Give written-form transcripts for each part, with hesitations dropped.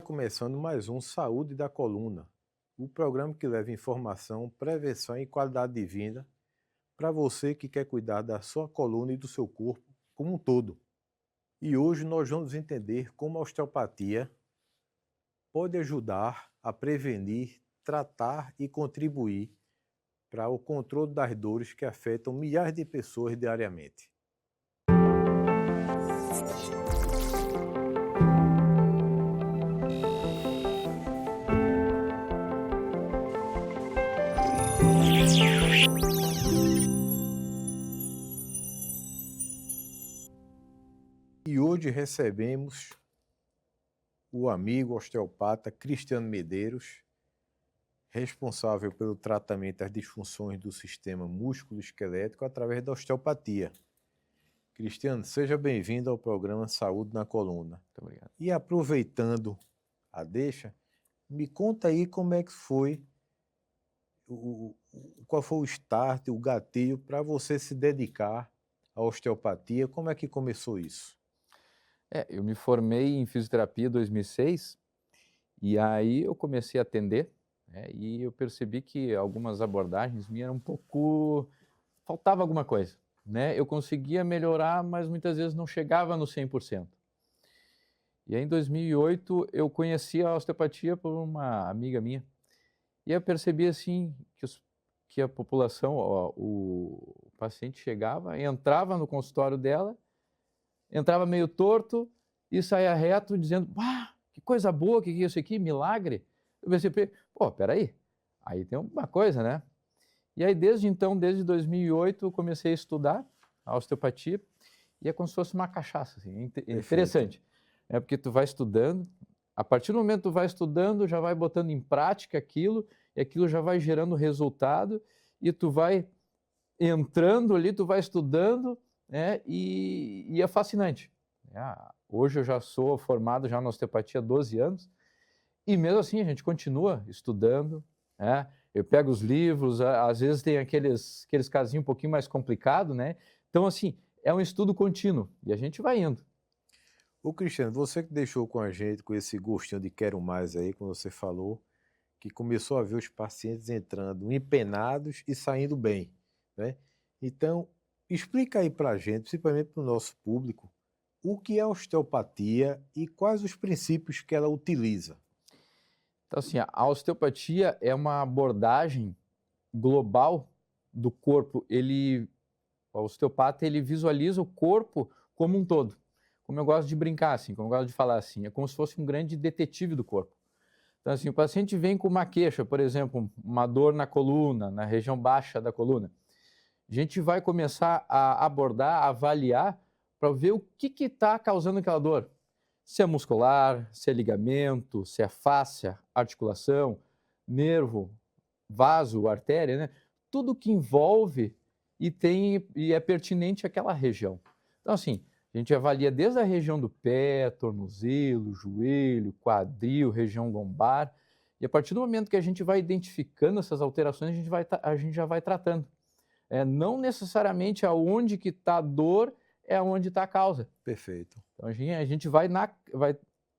começando mais um Saúde da Coluna, o programa que leva informação, prevenção e qualidade de vida para você que quer cuidar da sua coluna e do seu corpo como um todo. E hoje nós vamos entender como a osteopatia pode ajudar a prevenir, tratar e contribuir para o controle das dores que afetam milhares de pessoas diariamente. E hoje recebemos o amigo osteopata Cristiano Medeiros, responsável pelo tratamento das disfunções do sistema músculo-esquelético através da osteopatia. Cristiano, seja bem-vindo ao programa Saúde na Coluna. Muito obrigado. E aproveitando a deixa, me conta aí como é que foi, qual foi o start, o gatilho para você se dedicar à osteopatia, como é que começou isso? Eu me formei em fisioterapia em 2006 e aí eu comecei a atender, né, e eu percebi que algumas abordagens minhas eram um pouco... faltava alguma coisa, né? Eu conseguia melhorar, mas muitas vezes não chegava no 100%. E aí em 2008 eu conheci a osteopatia por uma amiga minha e eu percebi assim que a população, o paciente chegava, entrava no consultório dela, entrava meio torto e saía reto dizendo: "Ah, que coisa boa, que é isso aqui, milagre". Eu pensei: "Pô, peraí, aí tem uma coisa, né?". E aí desde então, desde 2008, eu comecei a estudar a osteopatia e é como se fosse uma cachaça, assim, interessante. É porque tu vai estudando, a partir do momento que tu vai estudando, já vai botando em prática aquilo, e aquilo já vai gerando resultado, e tu vai entrando ali, tu vai estudando, né, e é fascinante. Hoje eu já sou formado já na osteopatia há 12 anos, e mesmo assim a gente continua estudando, né? Eu pego os livros, às vezes tem aqueles casinhos um pouquinho mais complicados, né? Então, assim, é um estudo contínuo, e a gente vai indo. Ô Cristiano, você que deixou com a gente com esse gostinho de quero mais aí, quando você falou que começou a ver os pacientes entrando empenados e saindo bem, né? Então, explica aí pra gente, principalmente para o nosso público, o que é osteopatia e quais os princípios que ela utiliza. Então, assim, a osteopatia é uma abordagem global do corpo. O osteopata, ele visualiza o corpo como um todo. Como eu gosto de brincar, assim, como eu gosto de falar assim, é como se fosse um grande detetive do corpo. Então, assim, o paciente vem com uma queixa, por exemplo, uma dor na coluna, na região baixa da coluna. A gente vai começar a abordar, a avaliar, para ver o que está causando aquela dor. Se é muscular, se é ligamento, se é fáscia, articulação, nervo, vaso, artéria, né? Tudo que envolve e é pertinente àquela região. Então, assim, a gente avalia desde a região do pé, tornozelo, joelho, quadril, região lombar, e a partir do momento que a gente vai identificando essas alterações, a gente já vai tratando. Não necessariamente aonde que está a dor é onde está a causa. Perfeito. Então, a gente vai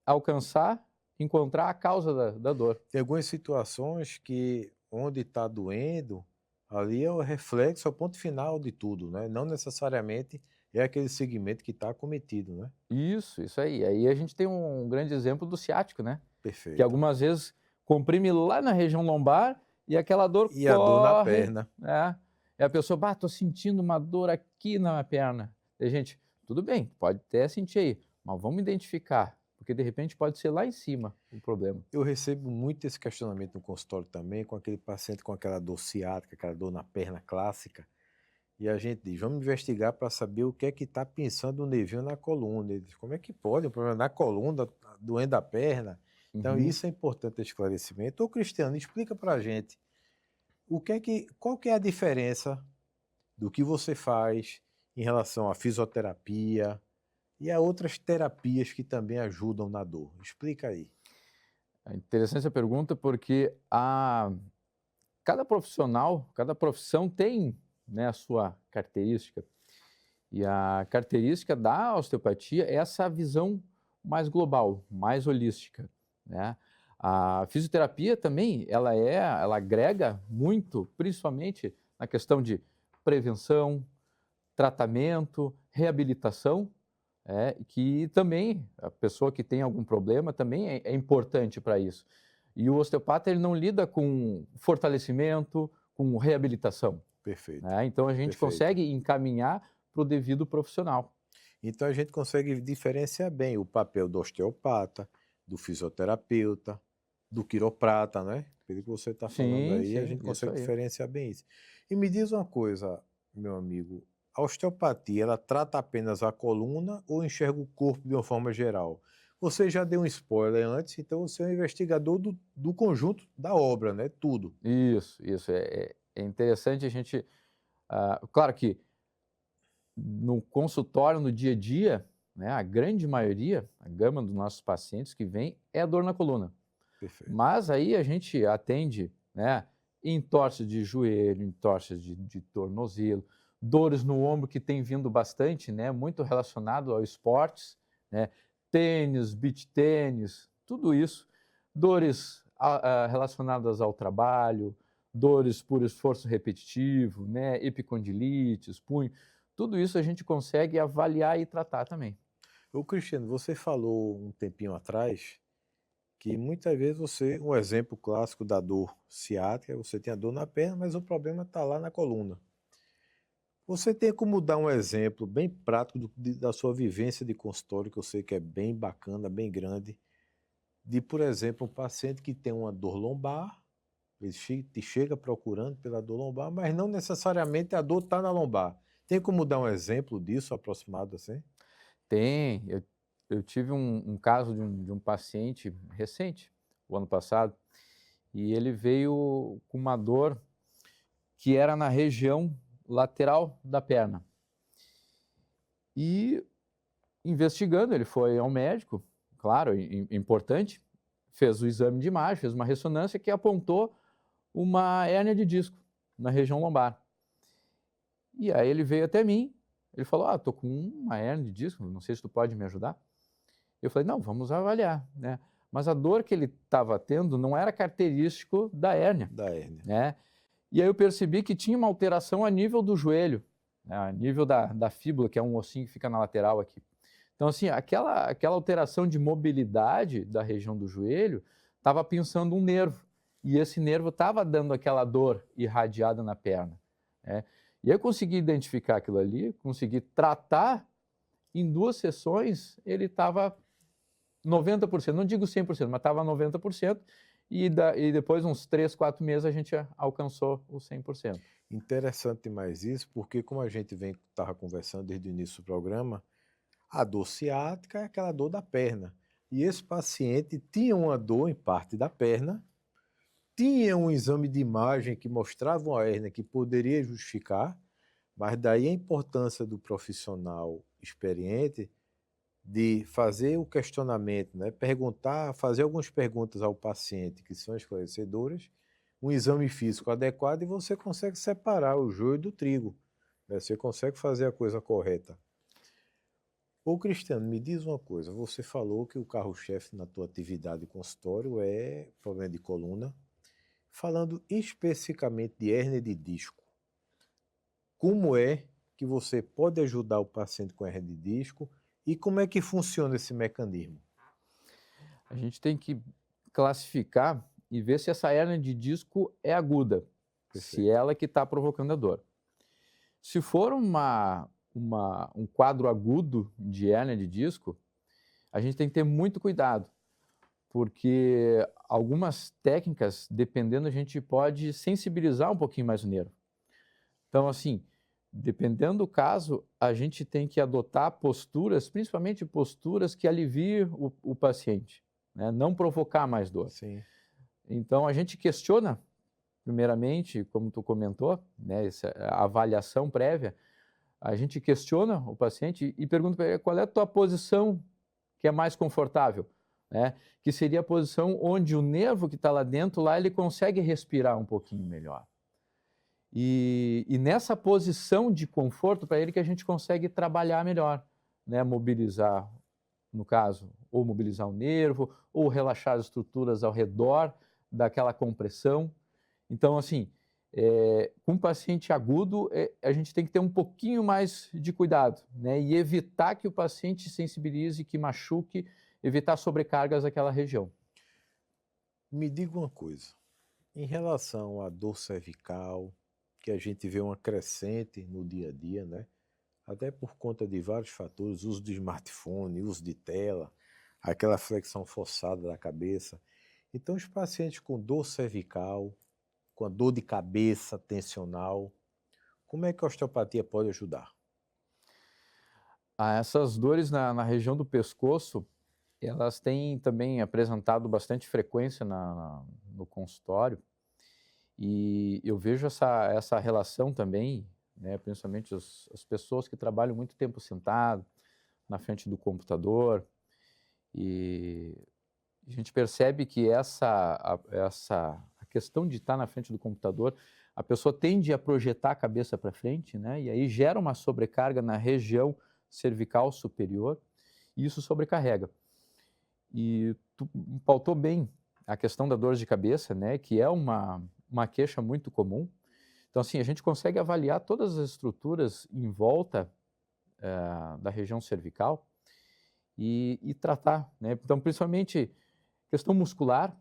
alcançar, encontrar a causa da dor. Tem algumas situações que onde está doendo, ali é o reflexo, é o ponto final de tudo, né? Não necessariamente é aquele segmento que está acometido, né? Isso aí. Aí a gente tem um grande exemplo do ciático, né? Que Perfeito. algumas vezes comprime lá na região lombar e aquela dor E a dor na corre, perna. né? E a pessoa, tô sentindo uma dor aqui na minha perna. E a gente, tudo bem, pode até sentir aí, mas vamos identificar, porque de repente pode ser lá em cima o problema. Eu recebo muito esse questionamento no consultório também, com aquele paciente com aquela dor ciática, aquela dor na perna clássica, e a gente diz, vamos investigar para saber o que é que está pensando o nervinho na coluna. Ele diz, como é que pode? Um problema na coluna, doendo a perna? Então, Uhum. isso é importante, esse esclarecimento. Ô, Cristiano, explica para a gente, qual que é a diferença do que você faz em relação à fisioterapia e a outras terapias que também ajudam na dor? Explica aí. É interessante essa pergunta porque cada profissional, cada profissão tem, né, a sua característica. E a característica da osteopatia é essa visão mais global, mais holística, né? A fisioterapia também, ela agrega muito, principalmente na questão de prevenção, tratamento, reabilitação, que também a pessoa que tem algum problema também é importante para isso. E o osteopata ele não lida com fortalecimento, com reabilitação, Perfeito, né? Então a gente perfeito. consegue encaminhar para o devido profissional. Então a gente consegue diferenciar bem o papel do osteopata, do fisioterapeuta, do quiroprata, né? Pelo que você está falando Sim, aí, a sim, gente isso consegue aí. diferenciar bem isso. E me diz uma coisa, meu amigo, a osteopatia, ela trata apenas a coluna ou enxerga o corpo de uma forma geral? Você já deu um spoiler antes, então você é um investigador do conjunto da obra, né? Tudo. Isso. É interessante a gente. Claro que no consultório, no dia a dia, né, a grande maioria, a gama dos nossos pacientes que vem é a dor na coluna. Perfeito. Mas aí a gente atende, né, entorse de joelho, entorse de tornozelo, dores no ombro que tem vindo bastante, né, muito relacionado ao esportes, né, tênis, beach tênis, tudo isso. Dores relacionadas ao trabalho, dores por esforço repetitivo, né, epicondilites, punho, tudo isso a gente consegue avaliar e tratar também. Ô Cristiano, você falou um tempinho atrás que muitas vezes você, um exemplo clássico da dor ciática, você tem a dor na perna, mas o problema está lá na coluna. Você tem como dar um exemplo bem prático da sua vivência de consultório, que eu sei que é bem bacana, bem grande, de, por exemplo, um paciente que tem uma dor lombar, ele te chega procurando pela dor lombar, mas não necessariamente a dor está na lombar. Tem como dar um exemplo disso aproximado assim? Tem, eu tive um caso de um paciente recente, o ano passado, e ele veio com uma dor que era na região lateral da perna. E investigando, ele foi ao médico, claro, importante, fez o exame de imagem, fez uma ressonância que apontou uma hérnia de disco na região lombar. E aí ele veio até mim, ele falou: tô com uma hérnia de disco, não sei se tu pode me ajudar. Eu falei: não, vamos avaliar, né? Mas a dor que ele estava tendo não era característico da hérnia, Da hérnia. né? E aí eu percebi que tinha uma alteração a nível do joelho, né? A nível da fíbula, que é um ossinho que fica na lateral aqui. Então, assim, aquela alteração de mobilidade da região do joelho estava pinçando um nervo. E esse nervo estava dando aquela dor irradiada na perna, né? E aí eu consegui identificar aquilo ali, consegui tratar. Em 2 sessões, ele estava 90%, não digo 100%, mas estava 90%, e depois, uns 3, 4 meses, a gente alcançou os 100%. Interessante demais isso, porque como a gente estava conversando desde o início do programa, a dor ciática é aquela dor da perna. E esse paciente tinha uma dor em parte da perna, tinha um exame de imagem que mostrava uma hérnia que poderia justificar, mas daí a importância do profissional experiente de fazer o questionamento, né? Perguntar, fazer algumas perguntas ao paciente que são esclarecedoras, um exame físico adequado e você consegue separar o joio do trigo, né? Você consegue fazer a coisa correta. Ô Cristiano, me diz uma coisa, você falou que o carro-chefe na tua atividade de consultório é problema de coluna. Falando especificamente de hérnia de disco, como é que você pode ajudar o paciente com hérnia de disco e como é que funciona esse mecanismo? A gente tem que classificar e ver se essa hérnia de disco é aguda, se Perfeito. ela que está provocando a dor. Se for um quadro agudo de hérnia de disco, a gente tem que ter muito cuidado, porque algumas técnicas, dependendo, a gente pode sensibilizar um pouquinho mais o nervo. Então, assim, dependendo do caso, a gente tem que adotar posturas, principalmente posturas que aliviem o paciente, né? Não provocar mais dor. Sim. Então, a gente questiona, primeiramente, como tu comentou, né, a avaliação prévia, a gente questiona o paciente e pergunta para ele qual é a tua posição que é mais confortável, né? Que seria a posição onde o nervo que está lá dentro, lá ele consegue respirar um pouquinho melhor. E nessa posição de conforto para ele que a gente consegue trabalhar melhor, né? Mobilizar no caso, ou mobilizar o nervo, ou relaxar as estruturas ao redor daquela compressão. Então, assim, com paciente agudo, a gente tem que ter um pouquinho mais de cuidado, né? E evitar que o paciente sensibilize, que machuque, evitar sobrecargas daquela região. Me diga uma coisa, em relação à dor cervical, que a gente vê uma crescente no dia a dia, né? Até por conta de vários fatores, uso de smartphone, uso de tela, aquela flexão forçada da cabeça. Então, os pacientes com dor cervical, com a dor de cabeça tensional, como é que a osteopatia pode ajudar? Essas dores na região do pescoço, elas têm também apresentado bastante frequência no consultório, e eu vejo essa relação também, né, principalmente as pessoas que trabalham muito tempo sentado, na frente do computador, e a gente percebe que a questão de estar na frente do computador, a pessoa tende a projetar a cabeça para frente, né, e aí gera uma sobrecarga na região cervical superior, e isso sobrecarrega. E tu pautou bem a questão da dor de cabeça, né, que é uma queixa muito comum. Então, assim, a gente consegue avaliar todas as estruturas em volta da região cervical e tratar, né? Então, principalmente questão muscular,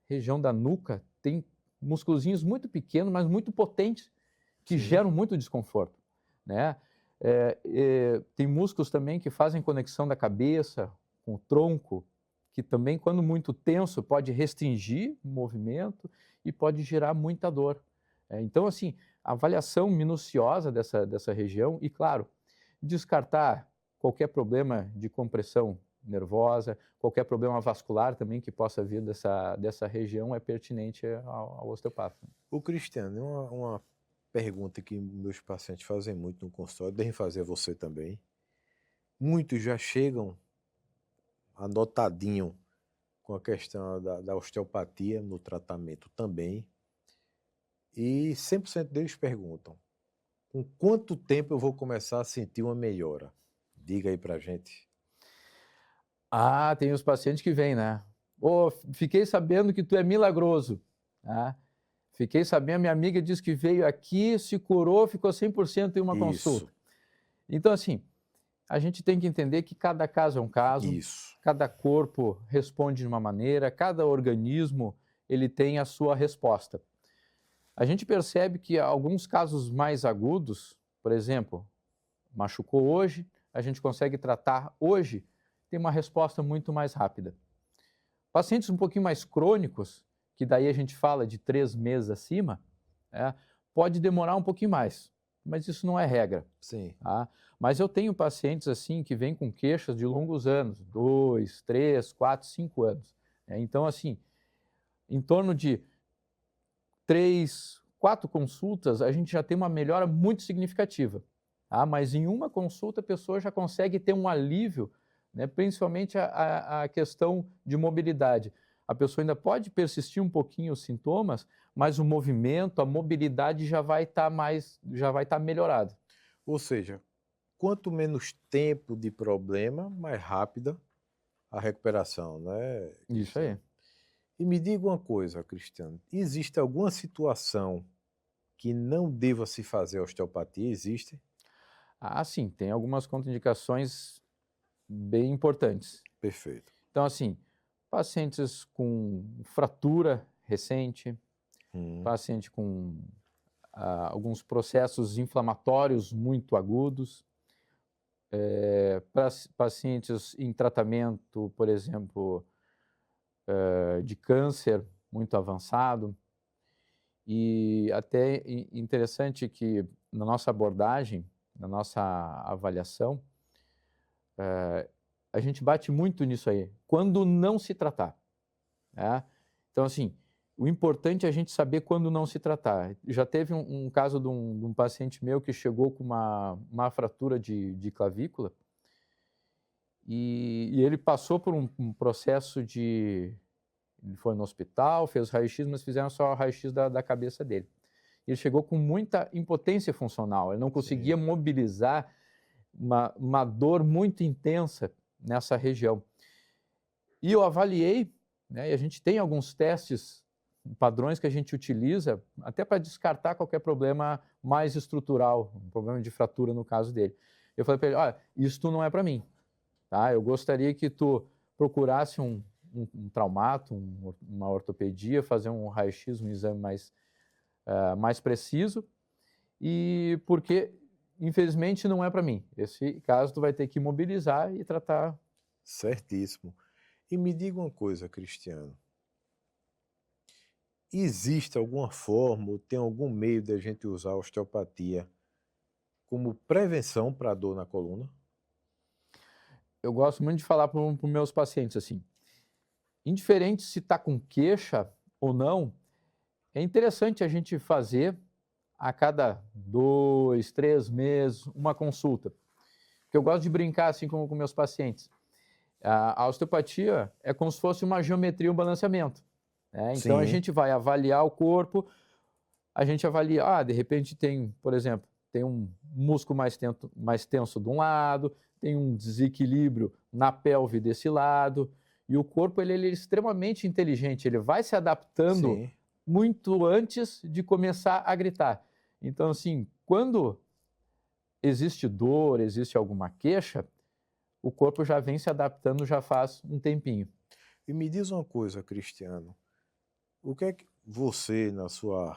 região da nuca, tem musculozinhos muito pequenos, mas muito potentes, que Sim. geram muito desconforto, né? Tem músculos também que fazem conexão da cabeça com o tronco, que também, quando muito tenso, pode restringir o movimento e pode gerar muita dor. Então, assim, a avaliação minuciosa dessa região e, claro, descartar qualquer problema de compressão nervosa, qualquer problema vascular também que possa vir dessa região é pertinente ao osteopata. O Cristiano, uma pergunta que meus pacientes fazem muito no consultório, devem fazer a você também. Muitos já chegam anotadinho com a questão da osteopatia no tratamento também. E 100% deles perguntam, com quanto tempo eu vou começar a sentir uma melhora? Diga aí pra gente. Tem os pacientes que vêm, né? Fiquei sabendo que tu é milagroso. Tá? Fiquei sabendo, minha amiga disse que veio aqui, se curou, ficou 100% em uma consulta. Então, assim, a gente tem que entender que cada caso é um caso, Isso. cada corpo responde de uma maneira, cada organismo ele tem a sua resposta. A gente percebe que alguns casos mais agudos, por exemplo, machucou hoje, a gente consegue tratar hoje, tem uma resposta muito mais rápida. Pacientes um pouquinho mais crônicos, que daí a gente fala de 3 meses acima, pode demorar um pouquinho mais, mas isso não é regra. Sim. Tá? Mas eu tenho pacientes assim que vêm com queixas de longos anos, 2, 3, 4, 5 anos. Então, assim, em torno de 3, 4 consultas, a gente já tem uma melhora muito significativa. Tá? Mas em uma consulta a pessoa já consegue ter um alívio, né? Principalmente a questão de mobilidade. A pessoa ainda pode persistir um pouquinho os sintomas, mas o movimento, a mobilidade já vai estar melhorada. Ou seja, quanto menos tempo de problema, mais rápida a recuperação, né? Isso aí. E me diga uma coisa, Cristiano, existe alguma situação que não deva se fazer osteopatia? Existe? Sim, tem algumas contraindicações bem importantes. Perfeito. Então, assim, pacientes com fratura recente, paciente com alguns processos inflamatórios muito agudos, pacientes em tratamento, por exemplo, de câncer muito avançado. E até interessante que na nossa abordagem, na nossa avaliação, a gente bate muito nisso aí, quando não se tratar. Né? Então, assim, o importante é a gente saber quando não se tratar. Já teve um caso de um paciente meu que chegou com uma fratura de clavícula e ele passou por um processo ele foi no hospital, fez raio-x, mas fizeram só o raio-x da cabeça dele. Ele chegou com muita impotência funcional, ele não conseguia mobilizar uma dor muito intensa, nessa região. E eu avaliei, né, e a gente tem alguns testes, padrões que a gente utiliza, até para descartar qualquer problema mais estrutural, um problema de fratura no caso dele. Eu falei para ele, olha, isso não é para mim, tá? Eu gostaria que tu procurasse um traumato, uma ortopedia, fazer um raio-x, um exame mais preciso, e porque, infelizmente, não é para mim. Esse caso tu vai ter que imobilizar e tratar. Certíssimo. E me diga uma coisa, Cristiano. Existe alguma forma ou tem algum meio de a gente usar a osteopatia como prevenção para a dor na coluna? Eu gosto muito de falar para os meus pacientes assim, indiferente se está com queixa ou não, é interessante a gente fazer a cada 2, 3 meses uma consulta. Porque eu gosto de brincar assim com meus pacientes. A osteopatia é como se fosse uma geometria, um balanceamento, né? Então a Sim, gente vai avaliar o corpo, a gente avalia, de repente tem, por exemplo, tem um músculo mais tenso de um lado, tem um desequilíbrio na pelve desse lado, e o corpo ele é extremamente inteligente, ele vai se adaptando sim. muito antes de começar a gritar. Então, assim, quando existe dor, existe alguma queixa, o corpo já vem se adaptando já faz um tempinho. E me diz uma coisa, Cristiano. O que é que você, na sua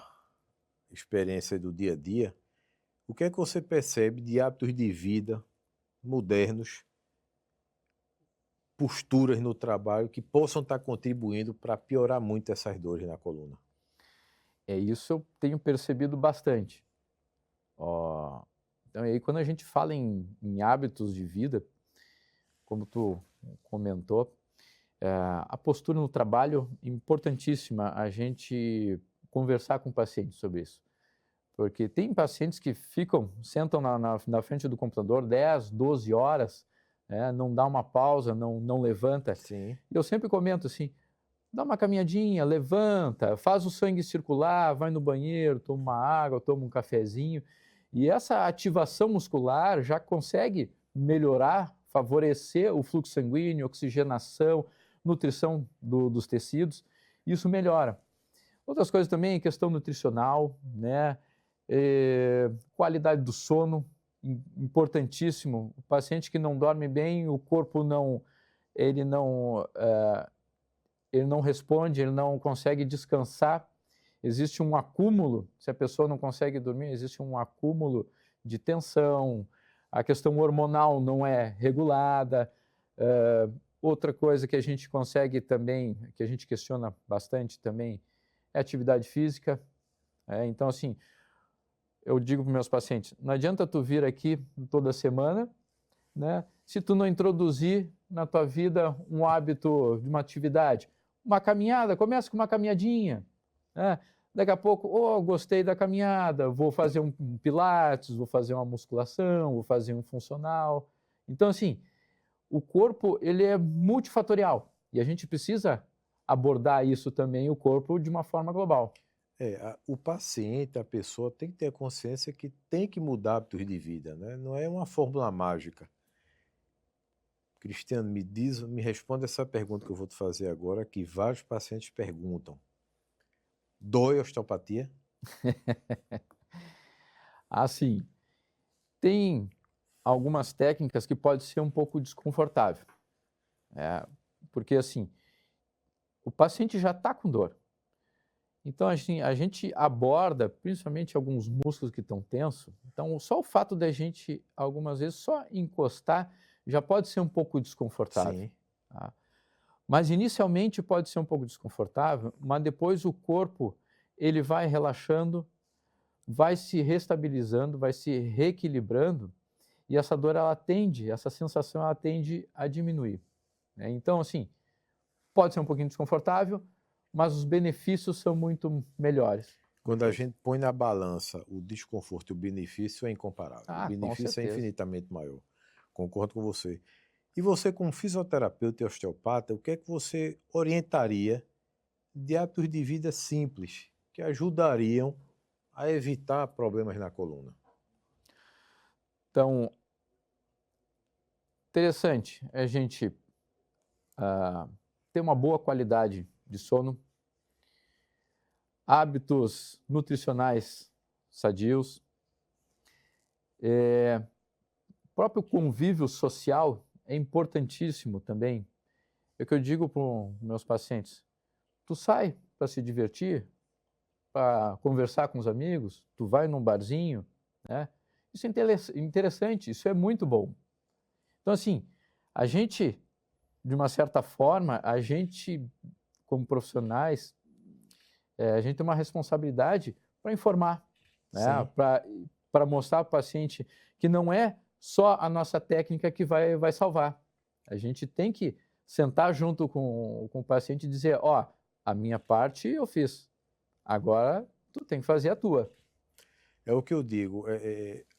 experiência do dia a dia, o que é que você percebe de hábitos de vida modernos, posturas no trabalho que possam estar contribuindo para piorar muito essas dores na coluna? Isso eu tenho percebido bastante. Ó, então, e aí, quando a gente fala em hábitos de vida, como tu comentou, a postura no trabalho, importantíssima a gente conversar com o paciente sobre isso. Porque tem pacientes que sentam na frente do computador 10, 12 horas, né, não dá uma pausa, não levanta. Sim, E eu sempre comento assim, dá uma caminhadinha, levanta, faz o sangue circular, vai no banheiro, toma uma água, toma um cafezinho. E essa ativação muscular já consegue melhorar, favorecer o fluxo sanguíneo, oxigenação, nutrição dos tecidos. Isso melhora. Outras coisas também, questão nutricional, né? Qualidade do sono, importantíssimo. O paciente que não dorme bem, o corpo ele não, ele não responde, ele não consegue descansar. Existe um acúmulo, se a pessoa não consegue dormir, existe um acúmulo de tensão, a questão hormonal não é regulada. Outra coisa que a gente consegue também, que a gente questiona bastante também, é atividade física. Então, assim, eu digo para os meus pacientes, não adianta tu vir aqui toda semana, né, se tu não introduzir na tua vida um hábito de uma atividade. Uma caminhada, começa com uma caminhadinha, né? Daqui a pouco, gostei da caminhada, vou fazer um pilates, vou fazer uma musculação, vou fazer um funcional. Então, assim, o corpo ele é multifatorial e a gente precisa abordar isso também, o corpo, de uma forma global. o paciente, a pessoa tem que ter a consciência que tem que mudar hábitos de vida, né? Não é uma fórmula mágica. Cristiano, me responde essa pergunta que eu vou te fazer agora, que vários pacientes perguntam. Dói a osteopatia? Assim, tem algumas técnicas que pode ser um pouco desconfortável, porque assim, o paciente já está com dor. Então, assim, a gente aborda principalmente alguns músculos que estão tensos. Então, só o fato da gente, algumas vezes, só encostar já pode ser um pouco desconfortável. Sim. Tá? Mas inicialmente pode ser um pouco desconfortável, mas depois o corpo ele vai relaxando, vai se restabilizando, vai se reequilibrando e essa dor essa sensação ela tende a diminuir, né? Então, assim, pode ser um pouquinho desconfortável, mas os benefícios são muito melhores. Quando a gente põe na balança o desconforto e o benefício, é incomparável. O Com benefício é certeza. infinitamente maior. Concordo com você. E você, como fisioterapeuta e osteopata, o que é que você orientaria de hábitos de vida simples que ajudariam a evitar problemas na coluna? Então, Interessante a gente ter uma boa qualidade de sono, hábitos nutricionais sadios, o próprio convívio social é importantíssimo também. É o que eu digo para os meus pacientes: tu sai para se divertir, para conversar com os amigos, tu vai num barzinho, né? Isso é interessante, isso é muito bom. Então, assim, a gente, de uma certa forma, a gente, como profissionais, a gente tem uma responsabilidade para informar, né? Para mostrar para o paciente que não é só a nossa técnica que vai salvar. A gente tem que sentar junto com o paciente e dizer: ó, a minha parte eu fiz, agora tu tem que fazer a tua. É o que eu digo,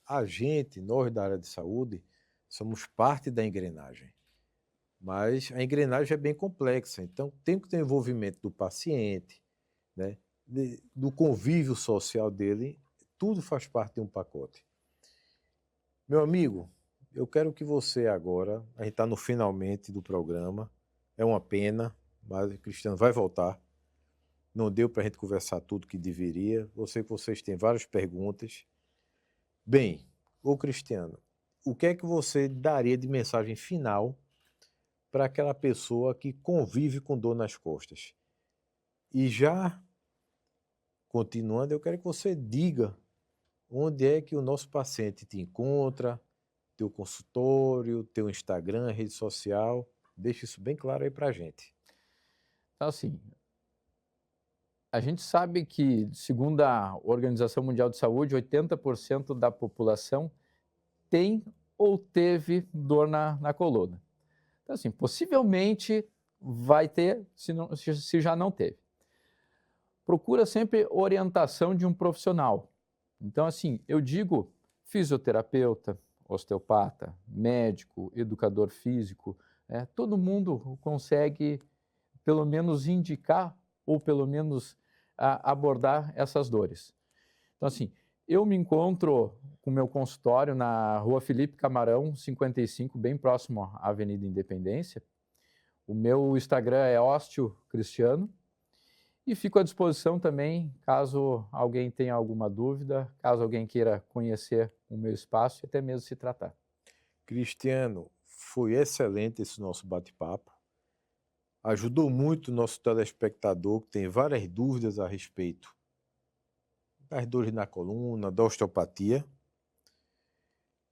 a gente, nós da área de saúde, somos parte da engrenagem, mas a engrenagem é bem complexa, então tem que ter envolvimento do paciente, né, do convívio social dele, tudo faz parte de um pacote. Meu amigo, eu quero que você agora, a gente está no finalmente do programa, é uma pena, mas o Cristiano vai voltar. Não deu para a gente conversar tudo que deveria. Eu sei que vocês têm várias perguntas. Bem, ô Cristiano, o que é que você daria de mensagem final para aquela pessoa que convive com dor nas costas? E já, continuando, eu quero que você diga onde é que o nosso paciente te encontra, teu consultório, teu Instagram, rede social. Deixa isso bem claro aí para a gente. Então, assim, a gente sabe que, segundo a Organização Mundial de Saúde, 80% da população tem ou teve dor na coluna. Então, assim, possivelmente vai ter, se já não teve. Procura sempre orientação de um profissional. Então, assim, eu digo fisioterapeuta, osteopata, médico, educador físico, todo mundo consegue pelo menos indicar ou pelo menos abordar essas dores. Então, assim, eu me encontro com o meu consultório na Rua Felipe Camarão, 55, bem próximo à Avenida Independência. O meu Instagram é Osteo Cristiano. E fico à disposição também, caso alguém tenha alguma dúvida, caso alguém queira conhecer o meu espaço e até mesmo se tratar. Cristiano, foi excelente esse nosso bate-papo. Ajudou muito o nosso telespectador, que tem várias dúvidas a respeito das dores na coluna, da osteopatia.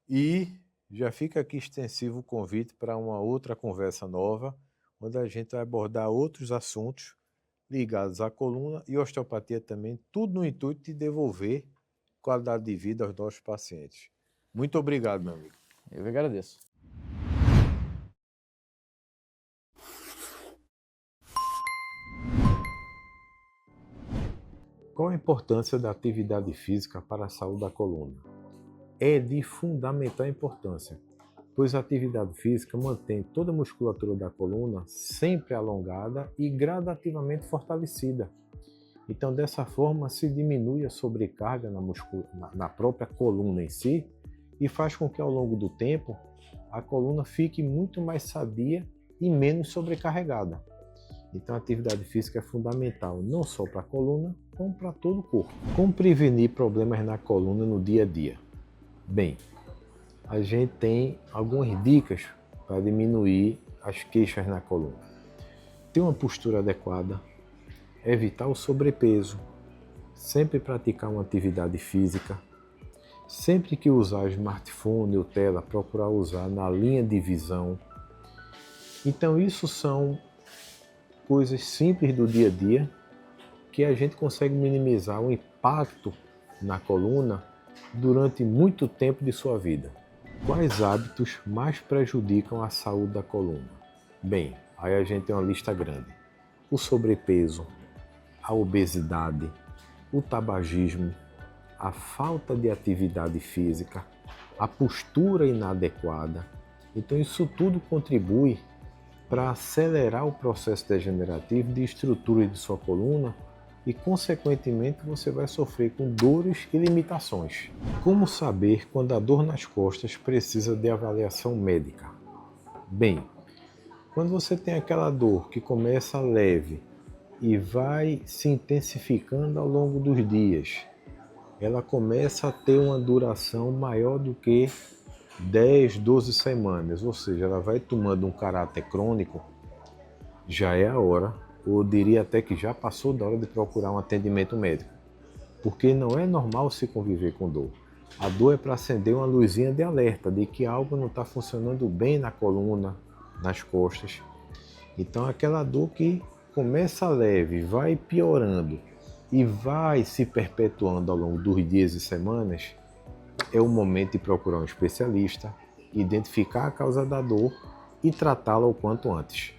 E já fica aqui extensivo o convite para uma outra conversa nova, onde a gente vai abordar outros assuntos ligados à coluna e osteopatia também, tudo no intuito de devolver qualidade de vida aos nossos pacientes. Muito obrigado, meu amigo. Eu agradeço. Qual a importância da atividade física para a saúde da coluna? É de fundamental importância, pois a atividade física mantém toda a musculatura da coluna sempre alongada e gradativamente fortalecida. Então, dessa forma, se diminui a sobrecarga na própria coluna em si e faz com que, ao longo do tempo, a coluna fique muito mais sadia e menos sobrecarregada. Então, a atividade física é fundamental não só para a coluna, como para todo o corpo. Como prevenir problemas na coluna no dia a dia? Bem, a gente tem algumas dicas para diminuir as queixas na coluna. Ter uma postura adequada, evitar o sobrepeso, sempre praticar uma atividade física, sempre que usar smartphone ou tela, procurar usar na linha de visão. Então isso são coisas simples do dia a dia que a gente consegue minimizar o impacto na coluna durante muito tempo de sua vida. Quais hábitos mais prejudicam a saúde da coluna? Bem, aí a gente tem uma lista grande. O sobrepeso, a obesidade, o tabagismo, a falta de atividade física, a postura inadequada. Então isso tudo contribui para acelerar o processo degenerativo de estrutura de sua coluna e, consequentemente, você vai sofrer com dores e limitações. Como saber quando a dor nas costas precisa de avaliação médica? Bem, quando você tem aquela dor que começa leve e vai se intensificando ao longo dos dias, ela começa a ter uma duração maior do que 10, 12 semanas, ou seja, ela vai tomando um caráter crônico, já é a hora, ou eu diria até que já passou da hora de procurar um atendimento médico. Porque não é normal se conviver com dor. A dor é para acender uma luzinha de alerta de que algo não está funcionando bem na coluna, nas costas. Então aquela dor que começa leve, vai piorando e vai se perpetuando ao longo dos dias e semanas, é o momento de procurar um especialista, identificar a causa da dor e tratá-la o quanto antes.